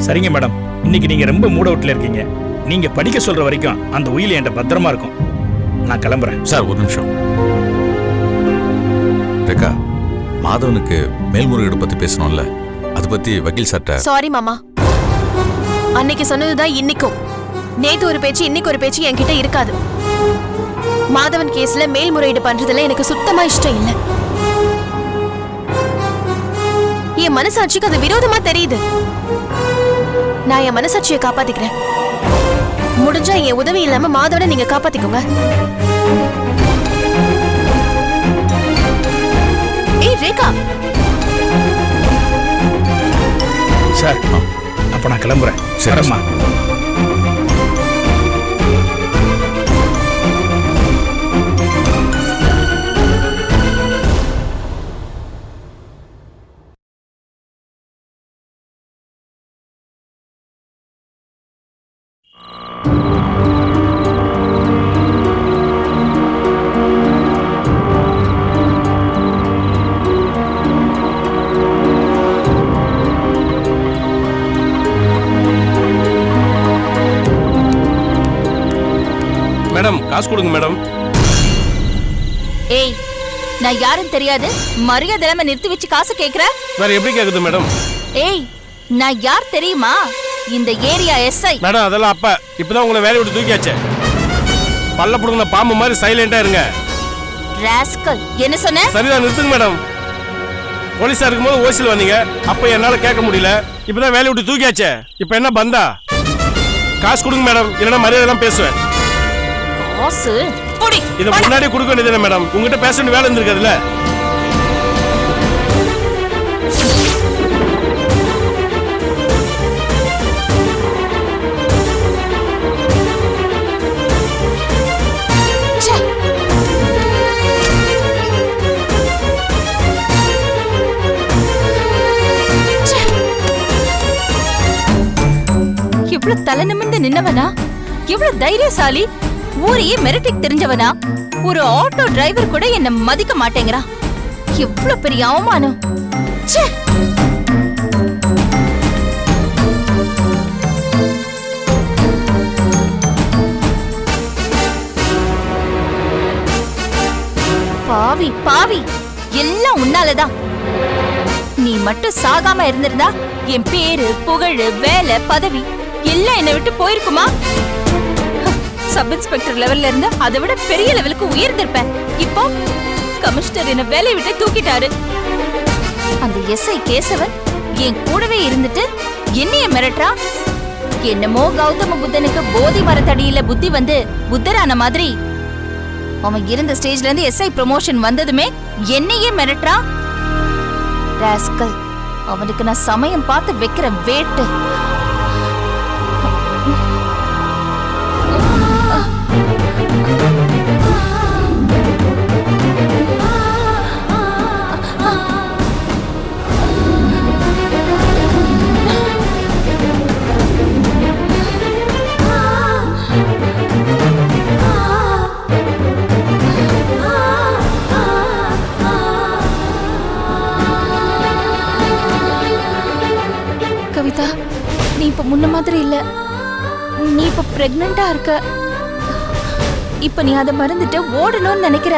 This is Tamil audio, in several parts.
சரிங்க மேடம், இன்னைக்கு நீங்க ரொம்ப மூட் அவுட்ல இருக்கீங்க. நீங்க படிக்க சொல்ற வரைக்கும் அந்த உயில் என்கிட்ட பத்திரமா இருக்கும். நான் கிளம்புறேன். சார் ஒரு நிமிஷம். ரேகா, மாதவனுக்கு மேல்முறையீடு பத்தி பேசணும்ல, அது பத்தி வக்கீல் சார்ட்ட. சாரி மாமா, அன்னைக்கு சொன்னதுதான் இன்னைக்கும். நேத்து ஒரு பேச்சு இன்னைக்கு ஒரு பேச்சு என்கிட்ட இருக்காது. மாதவன் கேஸ்ல மேல்முறையீடு பண்றதுல எனக்கு சுத்தமா இஷ்டம் இல்ல. என் மனசாட்சிக்கு அது விரோதமா தெரியுது. நான் என் மனசாட்சியை காப்பாத்திக்கிறேன். முடிஞ்சா என் உதவி இல்லாம மாதவனை நீங்க காப்பாத்திக்கோங்க. ஏய் ரேகா. சார், அப்ப நான் கிளம்புறேன். சரிம்மா. மேடம், காசு கொடுங்க மேடம். ஏய், நான் யாரும் தெரியாது, மரியாதை இல்லாம நிறுத்தி வச்சு காசு கேக்குற? வேற எப்படி கேக்குது மேடம்? ஏய், நான் யார் தெரியுமா? இந்த ஏரியா எஸ்ஐ. மேடம், அதெல்லாம் அப்ப இப்பதான் உங்களை வேலையை விட்டு தூக்கியாச்சே. பல்ல புடுங்கின பாம்பு மாதிரி சைலண்டா இருங்க. ராஸ்கல், என்ன சொன்ன? சரிதான், நிறுத்துங்க மேடம். போலீஸா இருக்கும்போது ஓசியில் வந்தீங்க, அப்ப என்னால கேட்க முடியல. இப்பதான் வேலையை விட்டு தூக்கியாச்சே, இப்ப என்ன பந்தா? காசு கொடுங்க மேடம், இல்லைன்னா மரியாதை எல்லாம் பேசுவேன். காசு புடி. இத முன்னாடியே கொடுக்க வேண்டியது மேடம், உங்ககிட்ட பேச வேண்டிய வேலை இருந்திருக்காதுல்ல. இவ்வளவு தலை நிமிர்ந்து நின்னவனா? இவ்வளவு தைரியசாலி? ஊரையே மிரட்டி தெரிஞ்சவனா? ஒரு ஆட்டோ டிரைவர் கூட என்ன மதிக்க மாட்டேங்கிறான். எவ்வளவு பெரிய அவமானம். பாவி பாவி, எல்லாம் உன்னாலதான். நீ மட்டும் சாகாம இருந்திருந்தா என் பேரு, புகழ், வேலை, பதவி எல்லாம் என்னை விட்டு போயிருக்குமா? சப் இன்ஸ்பெக்டர் லெவல்ல இருந்து அதை விட பெரிய லெவலுக்கு உயர்ந்திருப்பேன். இப்போ கமிஷனர் என்ன வேலையை விட்டு தூக்கிட்டாரு. அந்த எஸ்ஐ கேசவன் என் கூடவே இருந்துட்டு என்னைய மிரட்டா. என்னமோ கௌதம புத்தனுக்கு போதி மரத்தடியில புத்தி வந்து புத்தரான மாதிரி அவன் இருந்த ஸ்டேஜ்ல இருந்து எஸ்ஐ ப்ரமோஷன் வந்ததுமே என்னையே மிரட்டா. ராஸ்கல், அவனுக்கு நான் சமயம் பார்த்து வைக்கிற வேட்டு. கவிதா, நீ இப்ப முன்ன மாதிரி இல்ல. நீ இப்ப பிரெக்னண்டா இருக்க. இப்ப நீ அதை மறந்துட்டு ஓடணும்னு நினைக்கிற.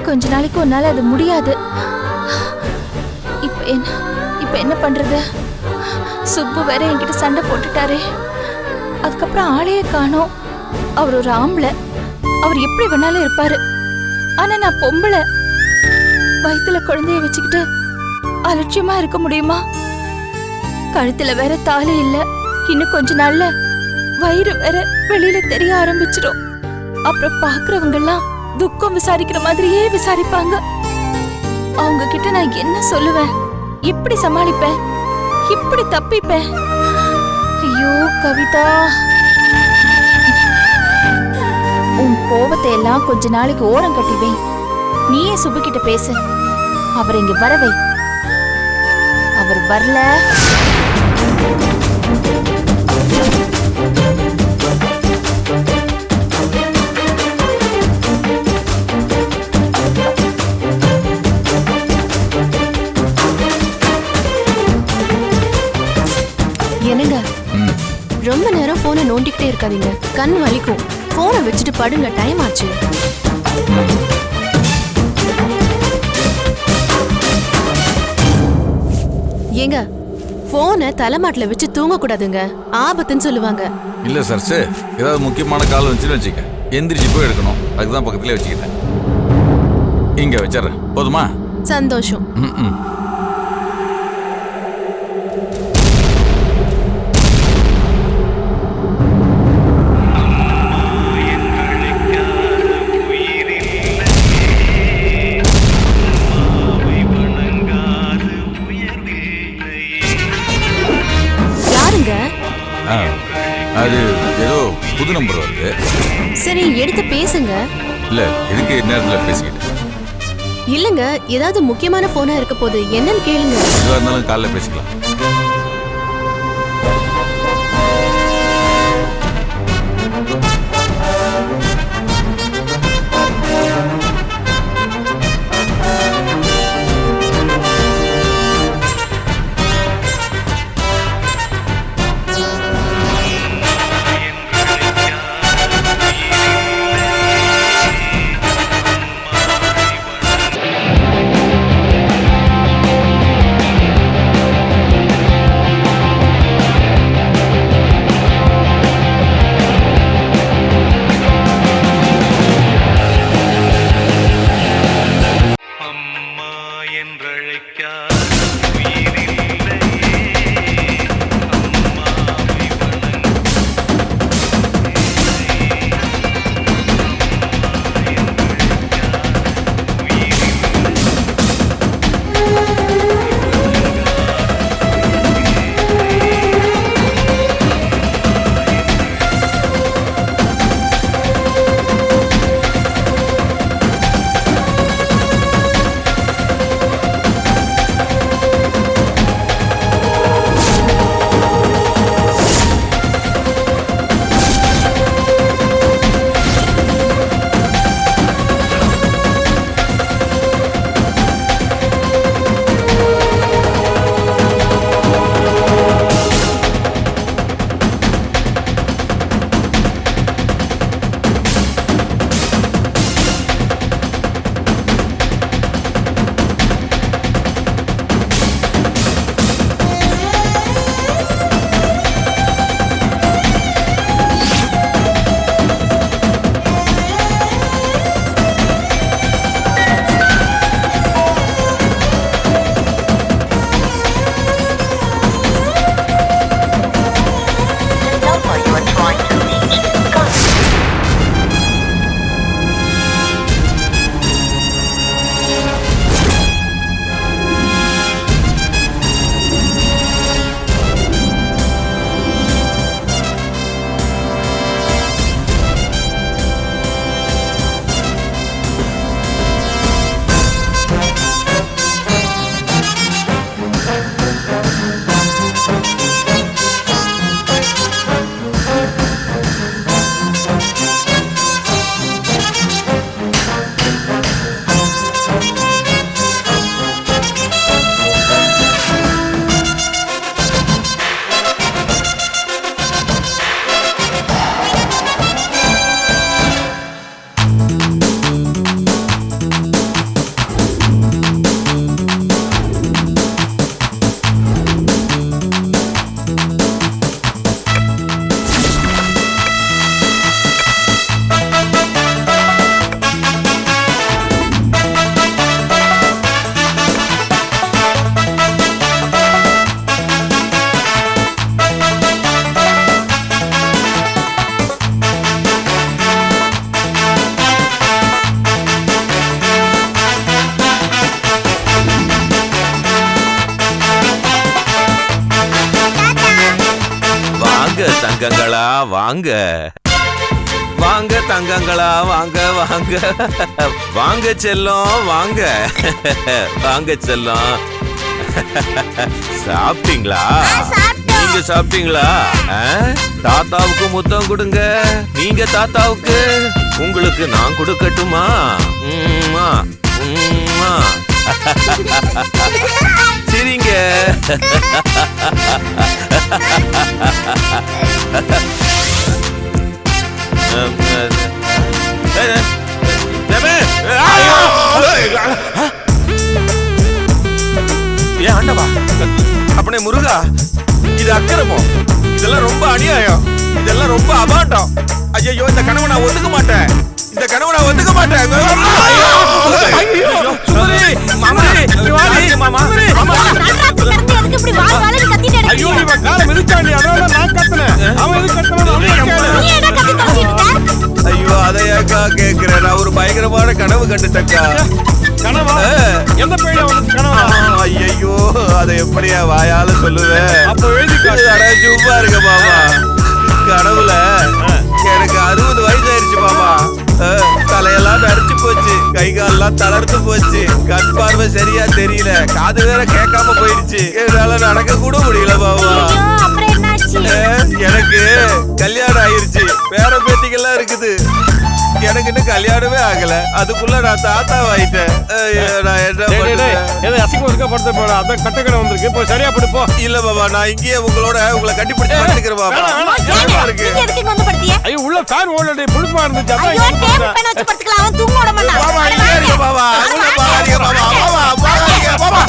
கொஞ்ச நாளைக்கு உன்னால அது முடியாது. இப்ப என்ன பண்றது? சுப்பு வேற என்கிட்ட சண்டை போட்டுட்டாரே. அதுக்கப்புறம் ஆளையே காணோம். அவர் ஒரு ஆம்பளை, அவர் எப்படி வேணாலும் இருப்பாரு. ஆனா நான் பொம்பளை, வயித்துல குழந்தைய வச்சுக்கிட்டு அலட்சியமா இருக்க முடியுமா? கழுத்துல வேற தாலி இல்ல. இன்னும் கொஞ்ச நாள்ல வயிறு வேற வெளியில தெரிய ஆரம்பிச்சிடும். அப்புறம் பாக்குறவங்க எல்லாம் துக்கம் விசாரிக்கிற மாதிரியே விசாரிப்பாங்க. அவங்க கிட்ட நான் என்ன சொல்லுவேன்? எப்படி சமாளிப்பேன்? எப்படி தப்பிப்பேன்? ஐயோ கவிதா, உன் கோவத்தை எல்லாம் கொஞ்ச நாளைக்கு ஓரம் கட்டிவே. நீயே சுப்பு கிட்ட பேசு. அவர் இங்க வரவை. அவர் வரல. நோண்டிக்கிட்டே இருக்காதீங்க, கண் வலிக்கும். போனை வச்சுட்டு படுங்க, டைம் ஆச்சு. ஏங்க, போனை தலைமாட்டில் வச்சு தூங்க கூடாதுங்க, ஆபத்துன்னு சொல்லுவாங்க. இல்ல சார், ஏதாவது முக்கியமான கால் வந்துச்சுன்னு வச்சுக்க, எந்திரிச்சு போய் எடுக்கணும். அதுதான் பக்கத்துலேயே வச்சுக்கிட்டேன். இங்க வச்சிடறேன், போதுமா? சந்தோஷம். ம். யாருங்க? அது ஏதோ புது நம்பர் வருது. சரி, எடுத்து பேசுங்க. இல்ல, எதுக்கு நேரத்தில் பேசிக்கிட்டு? இல்லங்க, ஏதாவது முக்கியமான போனா இருக்க போது, என்னன்னு கேளுங்க. எதுவாக இருந்தாலும் காலைல பேசிக்கலாம். தங்கங்களா வாங்க, வாங்க தங்கங்களா வாங்க வாங்க, வாங்க செல்லம் வாங்க, வாங்க செல்லம். சாப்பிட்டீங்களா? நீங்க சாப்பிட்டீங்களா? தாத்தாவுக்கு முத்தம் கொடுங்க. நீங்க தாத்தாவுக்கு, உங்களுக்கு நான் கொடுக்கட்டுமா? சரிங்க. ஏன் ஆண்டவா, அப்பனே முருகா, இது அக்கிரமம், இதெல்லாம் ரொம்ப அநியாயம், இதெல்லாம் ரொம்ப அபாண்டம். ஐயோ, இந்த கனவை நான் ஒத்துக்க மாட்டேன், இந்த கனவை நான் ஒத்துக்க மாட்டேன். ஐயோ, இவன் காலை மிதிச்சாண்டி, அதனால நான் கத்துனேன். அவன் எது கத்துனா? ஐயோ, அதையாக்கா கேக்குறேன். நான் ஒரு பயங்கரமான கனவு கண்டுட்டேன்க்கா. கனவா? எந்த பேய்ல வந்து கனவா? ஐயோ, அதை எப்படியா வாயால சொல்லுவேன்? அப்ப எழுதி சும்மா இருக்க மாமா. கனவுல எனக்கு 60 வயசு ஆயிருச்சு மாமா. தலையெல்லாம் நரைச்சு போச்சு, கை காலெல்லாம் தளர்த்து போச்சு, கண் பார்வை சரியா தெரியல, காது வேற கேட்காம போயிடுச்சு, என்னால நடக்க கூட முடியல மாமா. எனக்கு கல்யாணம் ஆயிருச்சு, பேர பேத்திகள்லாம் இருக்குது, எனக்கு இன்னும் கல்யாணமே ஆகல, அதுக்குள்ள நான் தாத்தா ஆயிட்டேன். நான் என்ன பண்றேன்? அசிங்க ஒதுக்கப்படுத்த போற அதான் கட்டக்கடை வந்திருக்கு. இப்போ சரியா படுப்போ. இல்ல பாபா, நான் இங்கேயே உங்களை கட்டிப்பிடிச்சு படுத்துக்கிறேன் பாபா. ஐயோ, உள்ள ஃபேன் ஓடுது, புழுப்பா இருந்துச்சு. பாபா இங்கே இருக்க பாபா, உள்ள போகாதீங்க பாபா, பாபா போகாதீங்க பாபா.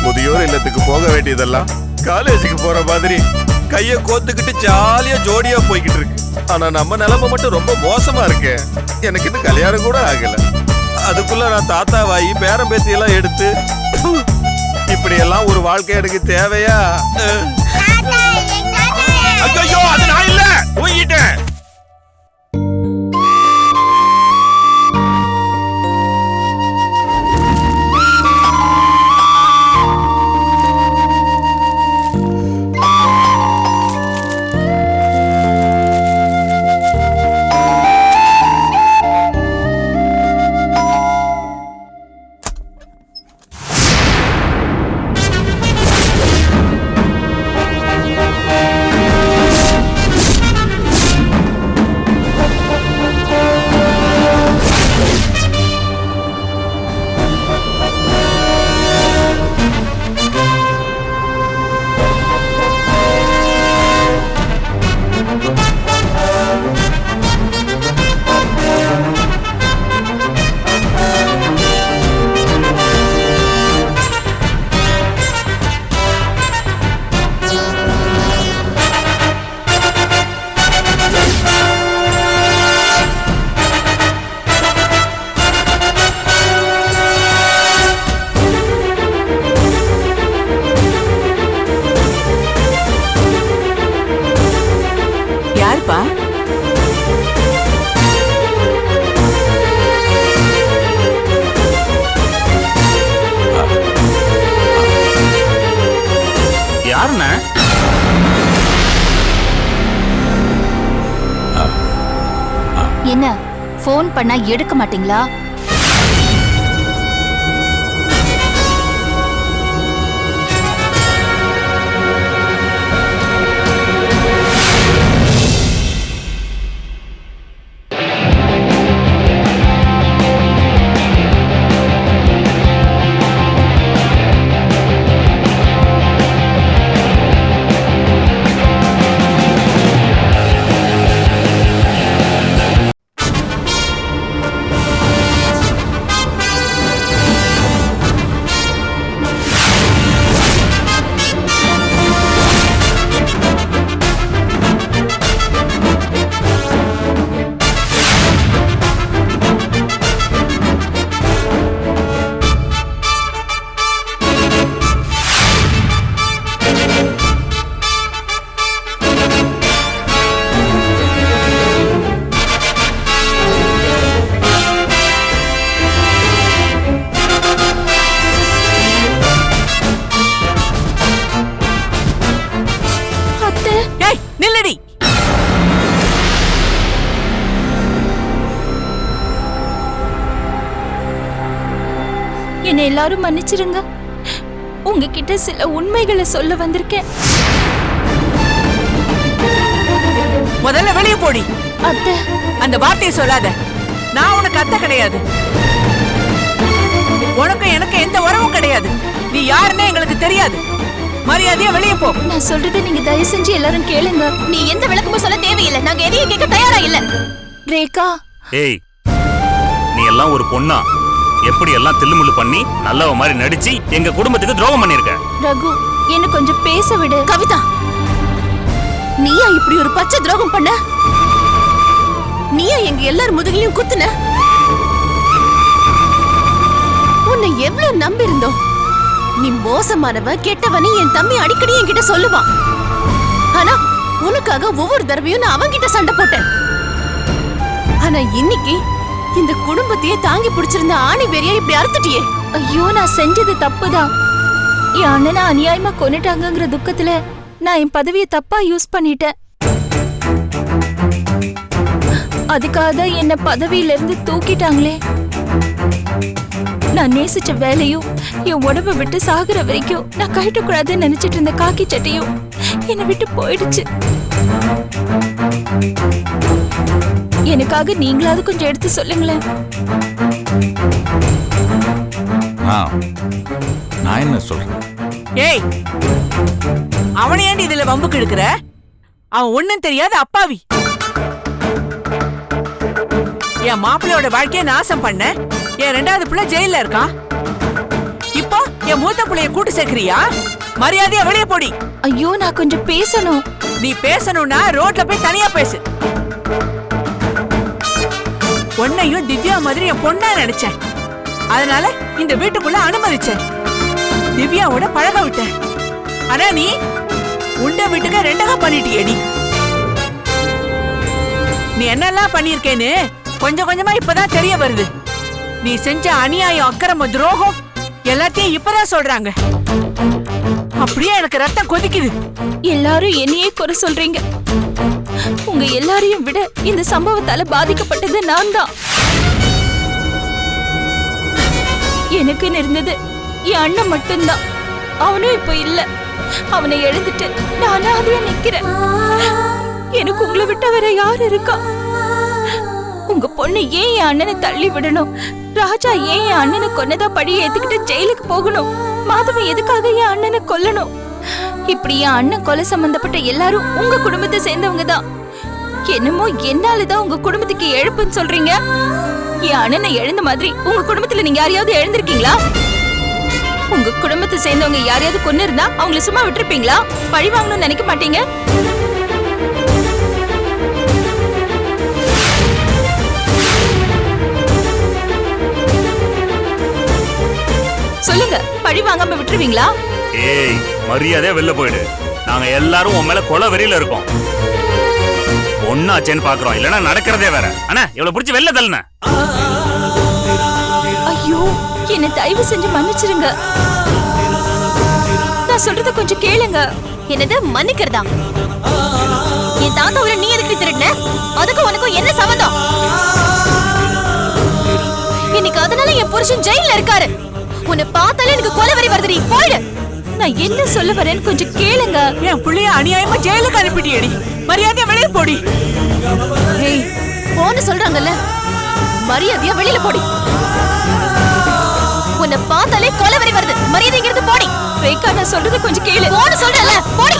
முதியோர் இல்லத்துக்கு போக வேண்டியதெல்லாம் காலேஜுக்கு போற மாதிரி கைய கோத்துக்கிட்டு ஜாலியா ஜோடியா போய்கிட்டு இருக்கு. ஆனா நம்ம நிலைமை மட்டும் ரொம்ப மோசமா இருக்கு. எனக்கு இன்னும் கல்யாணம் கூட ஆகல, அதுக்குள்ள நான் தாத்தாவாயி பேரம் பேத்தி எல்லாம் எடுத்து இப்படி எல்லாம் ஒரு வாழ்க்கை எனக்கு தேவையா? ஐயோ, அது நான் இல்ல, தூங்கிட்டேன். யாருண்ணா? என்ன போன் பண்ணா எடுக்க மாட்டீங்களா? என்னை எல்லாரும் மன்னிச்சிருங்க. உங்ககிட்ட சில உண்மைகளை சொல்ல வந்திருக்கேன். முதல்ல வெளியே போடி. அத்தை, அந்த வார்த்தையை சொல்லாத. நான் உனக்கு அத்தை கிடையாது. உனக்கு எனக்கு எந்த உறவும் கிடையாது. நீ யாருன்னே எங்களுக்கு தெரியாது. மரியாதையா வெளியே போ. நான் சொல்றதை நீங்க தயவு செஞ்சு எல்லாரும் கேளுங்க. நீ எந்த விளக்கமும் சொல்ல தேவையில்லை. நாங்க எதையும் கேட்க தயாரா இல்ல. ரேகா, ஏய், நீ எல்லாம் ஒரு பொண்ணா? எப்படி எல்லாம் தில்லுமுள்ளு பண்ணி நல்லவ மாதிரி நடிச்சு எங்க குடும்பத்துக்கு துரோகம் பண்ணிருக்க? ரகு, என்ன கொஞ்சம் பேச விடு. கவிதா, நீயா இப்படி ஒரு பச்சை துரோகம் பண்ண? நீயா எங்க எல்லார் முதுகிலையும் குத்துன? உன்னை எவ்வளவு நம்பி இருந்தோம். நீ மோசமானவ, கெட்டவனு என் தம்பி அடிக்கடி என்கிட்ட சொல்லுவான். ஆனா உனக்காக ஒவ்வொரு தடவையும் நான் அவன்கிட்ட சண்டை போட்டேன். ஆனா இன்னைக்கு இந்த குடும்பத்தையே தாங்கி பிடிச்சிருந்த ஆணி வெறியா இப்படி அறுத்துட்டியே. ஐயோ, நான் செஞ்சது தப்புதான். என் அண்ணனை அநியாயமா கொன்னுட்டாங்கங்கிற துக்கத்துல நான் என் பதவியை தப்பா யூஸ் பண்ணிட்டேன். அதுக்காக என்ன பதவியில இருந்து தூக்கிட்டாங்களே. நான் நேசிச்ச வேலையும் என் உடம்ப விட்டு சாகுற வரைக்கும் நான் கழட்டக்கூடாதுன்னு நினைச்சிட்டு இருந்த காக்கி சட்டையும் என்னை விட்டு போயிடுச்சு. எனக்காக நீங்களாவது கொஞ்சம் எடுத்து சொல்லுங்களேன். நான் என்ன சொல்றேன்? ஏய், அவனை ஏண்டி இதுல வம்புக்கு எடுக்கிற? அவன் ஒண்ணும் தெரியாத அப்பாவி. என் மாப்பிள்ளையோட வாழ்க்கைய நாசம் பண்ண. என் 2வது பிள்ளை ஜெயில இருக்கான். இப்போ என் மூத்த பிள்ளைய கூட்டு சேர்க்கிறியா? மரியாதையா வெளியே போடி. ஐயோ, நான் கொஞ்சம் பேசணும். நீ பேசணும்னா ரோட்ல போய் தனியா பேசு. பொண்ணையும் திவ்யா மாதிரி என் பொண்ணா நினைச்சேன். அதனால இந்த வீட்டுக்குள்ள அனுமதிச்சேன். திவ்யாவோட பழக விட்டேன். ஆனா நீ உண்ட வீட்டுக்கு 2ஆ பண்ணிட்டியேடி. நீ என்னெல்லாம் பண்ணிருக்கேன்னு கொஞ்சம் கொஞ்சமா இப்பதான் தெரிய வருது. நீ செஞ்ச அநியாயம், அக்கிரம, துரோகம் எல்லாத்தையும் இப்பதான் சொல்றாங்க. அப்படியே எனக்கு ரத்தம் கொதிக்குது. எல்லாரும் என்னையே குறை சொல்றீங்க. உங்க எல்லாரையும் விட இந்த சம்பவத்தால பாதிக்கப்பட்டது நான் தான். எனக்கு இருந்தது என் அண்ணன் மட்டும்தான். அவனும் இப்ப இல்ல. அவனை எழுந்துட்டு நானே அதைய நிக்கிறேன். எனக்கு உங்களை விட்ட வேற யாரு இருக்கா? உங்க பொண்ணு ஏன் என் அண்ணனை தள்ளி விடணும்? ராஜா ஏன் என் அண்ணனை கொன்னதா படி ஏத்துக்கிட்டு ஜெயிலுக்கு போகணும்? மாதவன் எதுக்காக என் அண்ணனை கொல்லணும்? இப்படி என் அண்ணன் கொலை சம்பந்தப்பட்ட எல்லாரும் உங்க குடும்பத்தை சேர்ந்தவங்க தான். என்னமோ என்னாலதான் உங்க குடும்பத்துக்கு எழுப்புன்னு சொல்றீங்க. என் அண்ணனை எழுந்த மாதிரி உங்க குடும்பத்துல நீங்க யாரையாவது எழுந்திருக்கீங்களா? உங்க குடும்பத்தை சேர்ந்தவங்க யாரையாவது கொன்னு இருந்தா அவங்கள சும்மா விட்டுருப்பீங்களா? பழி வாங்கணும்னு நினைக்க மாட்டீங்க? சொல்லுங்க, பழி வாங்காம விட்டுருவீங்களா? ஏய், மரியாதையா வெளில போயிடு. நாங்க எல்லாரும் உன் மேல கொலை வெறியில இருக்கோம். ஒன்னாச்சேன்னு பாக்குறோம், இல்லன்னா நடக்கிறதே வேற. அண்ணா, இவ்வளவு பிடிச்சி வெளில தள்ளுன. ஐயோ, என்ன தயவு செஞ்சு மன்னிச்சிருங்க. நான் சொல்றத கொஞ்சம் கேளுங்க. என்னது மன்னிக்கிறதா? என் தாத்தாவுல நீ எதுக்கு திருடுன? அதுக்கும் உனக்கும் என்ன சம்பந்தம்? இன்னைக்கு அதனால என் புருஷன் ஜெயில இருக்காரு. உன்னை பார்த்தாலே எனக்கு கொலை வரி வருதுடி. போயிடு. நான் என்ன சொல்ல வரேன்னு கொஞ்சம் கேளுங்க. என் புள்ளைய அநியாயமா ஜெயிலுக்கு அனுப்பிட்டியடி. மரியாதையா வெளியே போடி. ஏய், போன்னு சொல்றாங்கல்ல, மரியாதையா வெளியில போடி. உன்னை பார்த்தாலே கொலை வரி வருது. மரியாதைங்கிறது போடி. ரேகா, நான் சொல்றத கொஞ்சம் கேளு. போன்னு சொல்றல, போடி.